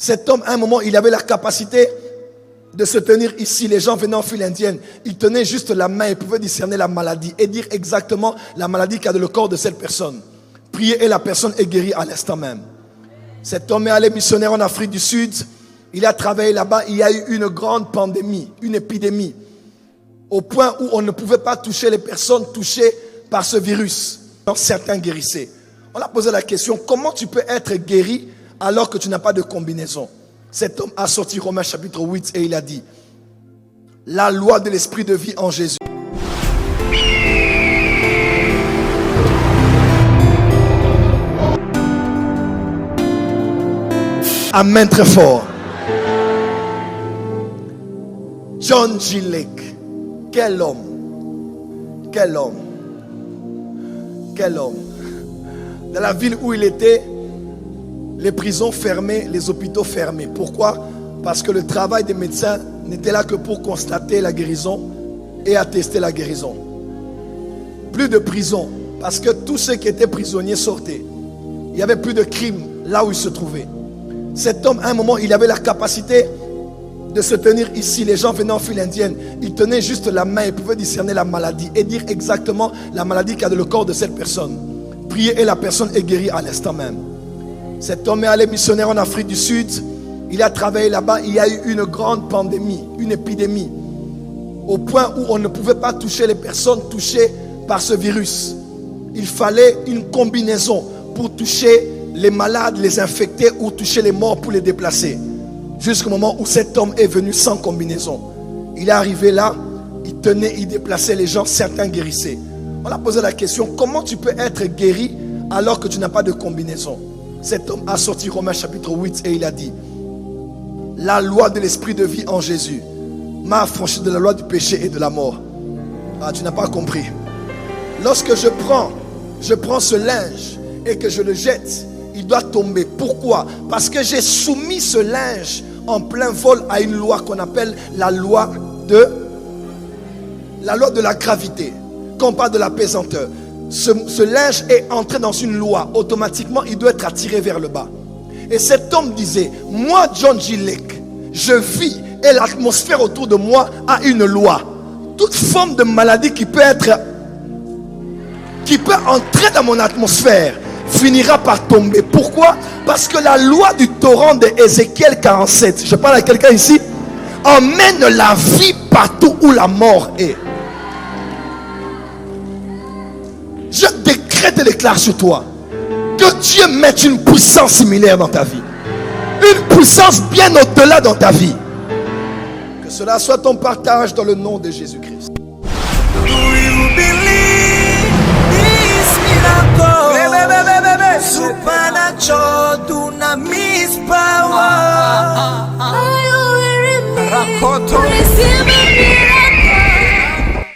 Cet homme, à un moment, il avait la capacité de se tenir ici. Les gens venaient en file indienne. Il tenait juste la main. Il pouvait discerner la maladie et dire exactement la maladie qu'il y a dans le corps de cette personne. Prier et la personne est guérie à l'instant même. Cet homme est allé missionnaire en Afrique du Sud. Il a travaillé là-bas. Il y a eu une grande pandémie, une épidémie, au point où on ne pouvait pas toucher les personnes touchées par ce virus. Donc, certains guérissaient. On a posé la question, comment tu peux être guéri alors que tu n'as pas de combinaison? Cet homme a sorti Romains chapitre 8 et il a dit, la loi de l'esprit de vie en Jésus. Amen très fort. John G. Lake, quel homme, quel homme, quel homme. Dans la ville où il était, les prisons fermées, les hôpitaux fermés. Pourquoi? Parce que le travail des médecins n'était là que pour constater la guérison et attester la guérison. Plus de prison, parce que tous ceux qui étaient prisonniers sortaient. Il n'y avait plus de crimes là où il se trouvait. Cet homme, à un moment, il avait la capacité de se tenir ici. Les gens venaient en file indienne. Il tenait juste la main. Il pouvait discerner la maladie et dire exactement la maladie qu'il y a dans le corps de cette personne. Prier et la personne est guérie à l'instant même. Cet homme est allé missionnaire en Afrique du Sud. Il a travaillé là-bas. Il y a eu une grande pandémie, une épidémie, au point où on ne pouvait pas toucher les personnes touchées par ce virus. Il fallait une combinaison pour toucher les malades, les infectés ou toucher les morts pour les déplacer. Jusqu'au moment où cet homme est venu sans combinaison. Il est arrivé là, il tenait, il déplaçait les gens, certains guérissaient. On a posé la question, comment tu peux être guéri alors que tu n'as pas de combinaison? Cet homme a sorti Romains chapitre 8 et il a dit, la loi de l'esprit de vie en Jésus m'a affranchi de la loi du péché et de la mort. Ah, tu n'as pas compris. Lorsque je prends ce linge et que je le jette, il doit tomber. Pourquoi? Parce que j'ai soumis ce linge en plein vol à une loi qu'on appelle la loi de la gravité. Quand on parle de la pesanteur, ce linge est entré dans une loi. Automatiquement, il doit être attiré vers le bas. Et cet homme disait, moi, John G. Lake, je vis et l'atmosphère autour de moi a une loi. Toute forme de maladie qui peut entrer dans mon atmosphère finira par tomber. Pourquoi? Parce que la loi du torrent de Ézéchiel 47, je parle à quelqu'un ici, emmène la vie partout où la mort est. Je décrète et déclare sur toi que Dieu mette une puissance similaire dans ta vie, une puissance bien au-delà dans ta vie. Que cela soit ton partage dans le nom de Jésus-Christ. Do you believe?